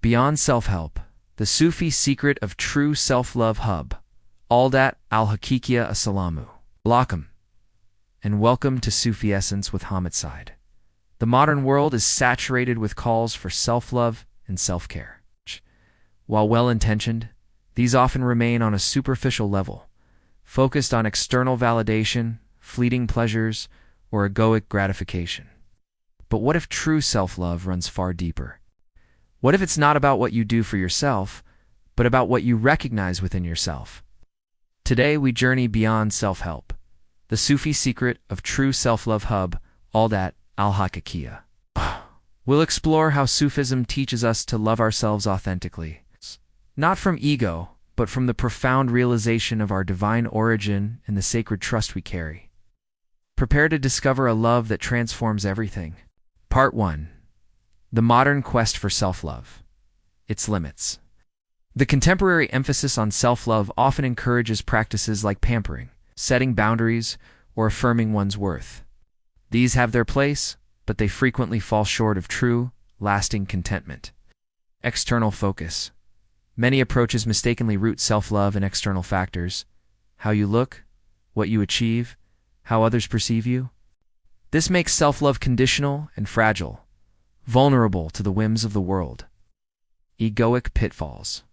Beyond Self-Help, The Sufi Secret of True Self-Love. Hubb, al-Dhat, al-Haqiqiya. Assalamu alaikum, and welcome to Sufi Essence with Hammad Syed. The modern world is saturated with calls for self-love and self-care. While well-intentioned, these often remain on a superficial level, focused on external validation, fleeting pleasures, or egoic gratification. But what if true self-love runs far deeper? What if it's not about what you do for yourself, but about what you recognize within yourself? Today we journey beyond self-help, the Sufi secret of true self-love. Hubb, al-Dhat, al-Haqiqiya. We'll explore how Sufism teaches us to love ourselves authentically, not from ego, but from the profound realization of our divine origin and the sacred trust we carry. Prepare to discover a love that transforms everything. Part 1. The modern quest for self-love. Its limits. The contemporary emphasis on self-love often encourages practices like pampering, setting boundaries, or affirming one's worth. These have their place, but they frequently fall short of true, lasting contentment. External focus. Many approaches mistakenly root self-love in external factors: how you look, what you achieve, how others perceive you. This makes self-love conditional and fragile, vulnerable to the whims of the world. Egoic pitfalls.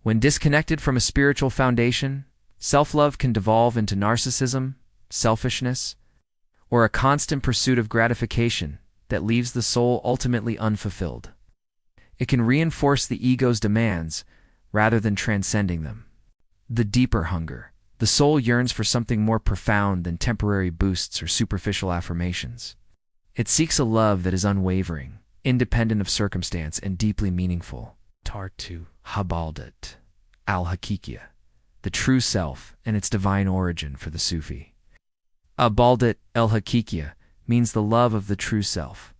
When disconnected from a spiritual foundation, self-love can devolve into narcissism, selfishness, or a constant pursuit of gratification that leaves the soul ultimately unfulfilled. It can reinforce the ego's demands rather than transcending them. The deeper hunger. The soul yearns for something more profound than temporary boosts or superficial affirmations. It seeks a love that is unwavering, independent of circumstance, and deeply meaningful. Part 2. Hubb, al-Dhat, al-Haqiqiya, the true self and its divine origin for the Sufi. Hubb, al-Dhat, al-Haqiqiya means the love of the true self,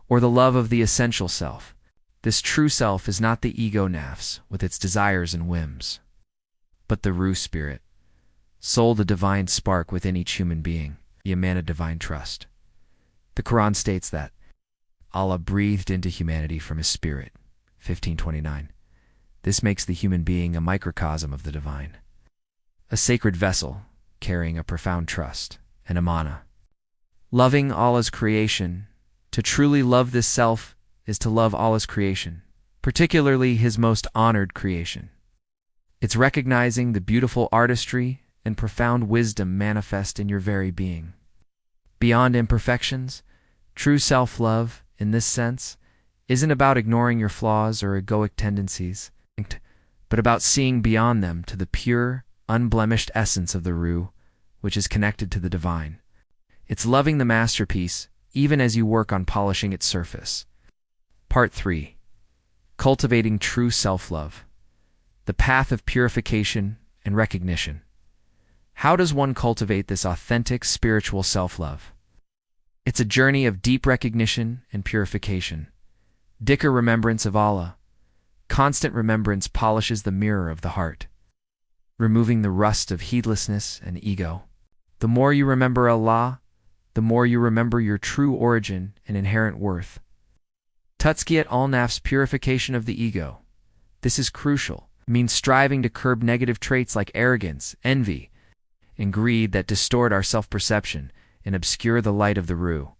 or the love of the essential self. This true self is not the ego-Nafs with its desires and whims, but the Ruh spirit, soul, the divine spark within each human being, the emana divine trust. The Quran states that Allah breathed into humanity from His spirit, 1529. This makes the human being a microcosm of the divine, a sacred vessel carrying a profound trust, an emana. Loving Allah's creation. To truly love this self is to love Allah's creation, particularly His most honored creation. It's recognizing the beautiful artistry and profound wisdom manifest in your very being. Beyond imperfections, true self-love, in this sense, isn't about ignoring your flaws or egoic tendencies, but about seeing beyond them to the pure, unblemished essence of the Ruh, which is connected to the divine. It's loving the masterpiece, even as you work on polishing its surface. Part 3. Cultivating true self-love. The path of purification and recognition. How does one cultivate this authentic spiritual self-love? It's a journey of deep recognition and purification. Dhikr, remembrance of Allah. Constant remembrance polishes the mirror of the heart, removing the rust of heedlessness and ego. The more you remember Allah, the more you remember your true origin and inherent worth. Tazkiyat, al-Nafs, purification of the ego. This is crucial. It means striving to curb negative traits like arrogance, envy, and greed that distort our self-perception and obscure the light of the Ruh.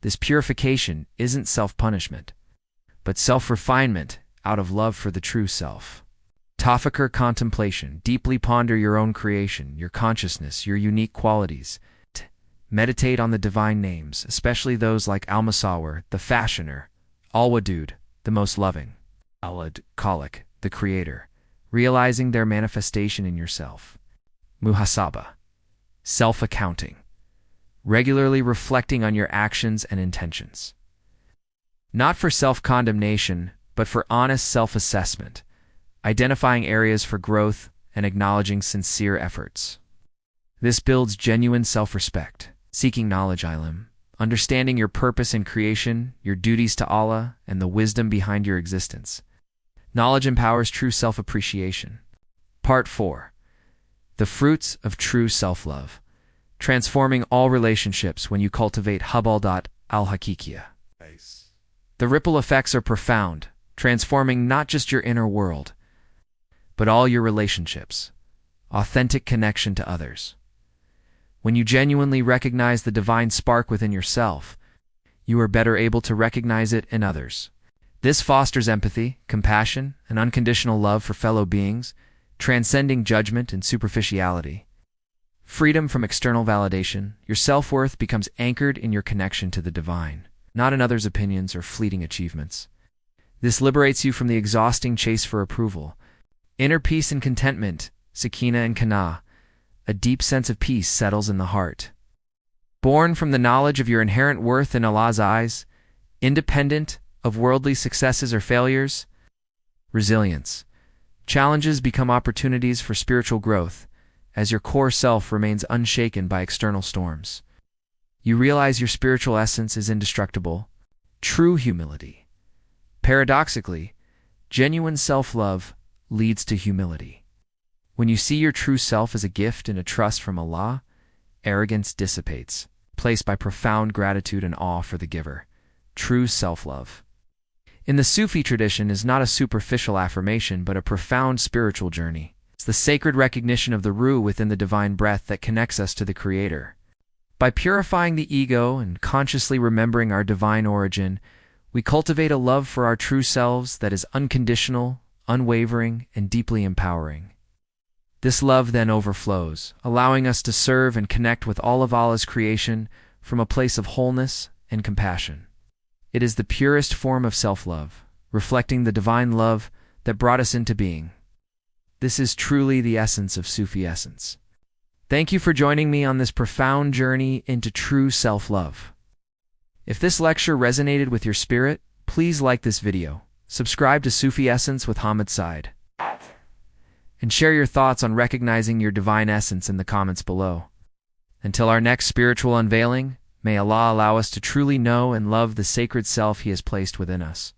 This purification isn't self-punishment, but self-refinement out of love for the true self. Tafakkur, contemplation. Deeply ponder your own creation, your consciousness, your unique qualities. Meditate on the divine names, especially those like al-Musawwir, the fashioner, al-Wadud, the most loving, al-Khaliq, the creator, realizing their manifestation in yourself. Muhasaba, self-accounting, regularly reflecting on your actions and intentions. Not for self-condemnation, but for honest self-assessment, identifying areas for growth and acknowledging sincere efforts. This builds genuine self-respect. Seeking knowledge, ilm, understanding your purpose in creation, your duties to Allah, and the wisdom behind your existence. Knowledge empowers true self-appreciation. Part 4. The fruits of true self-love. Transforming all relationships when you cultivate Hubb, al-Dhat, al-Haqiqiya. The ripple effects are profound, transforming not just your inner world, but all your relationships, authentic connection to others. When you genuinely recognize the divine spark within yourself, you are better able to recognize it in others. This fosters empathy, compassion, and unconditional love for fellow beings, transcending judgment and superficiality. Freedom from external validation, your self-worth becomes anchored in your connection to the divine, not in others' opinions or fleeting achievements. This liberates you from the exhausting chase for approval. Inner peace and contentment, sakina and kana, a deep sense of peace settles in the heart. Born from the knowledge of your inherent worth in Allah's eyes, independent of worldly successes or failures. Resilience. Challenges become opportunities for spiritual growth, as your core self remains unshaken by external storms. You realize your spiritual essence is indestructible. True humility. Paradoxically, genuine self-love leads to humility. When you see your true self as a gift and a trust from Allah, arrogance dissipates, replaced by profound gratitude and awe for the giver. True self-love. In the Sufi tradition is not a superficial affirmation but a profound spiritual journey. It's the sacred recognition of the Ruh within the divine breath that connects us to the Creator. By purifying the ego and consciously remembering our divine origin, we cultivate a love for our true selves that is unconditional, unwavering, and deeply empowering. This love then overflows, allowing us to serve and connect with all of Allah's creation from a place of wholeness and compassion. It is the purest form of self-love, reflecting the divine love that brought us into being. This is truly the essence of Sufi essence. Thank you for joining me on this profound journey into true self-love. If this lecture resonated with your spirit, please like this video, subscribe to Sufi Essence with Hammad Syed, and share your thoughts on recognizing your divine essence in the comments below. Until our next spiritual unveiling, may Allah allow us to truly know and love the sacred self He has placed within us.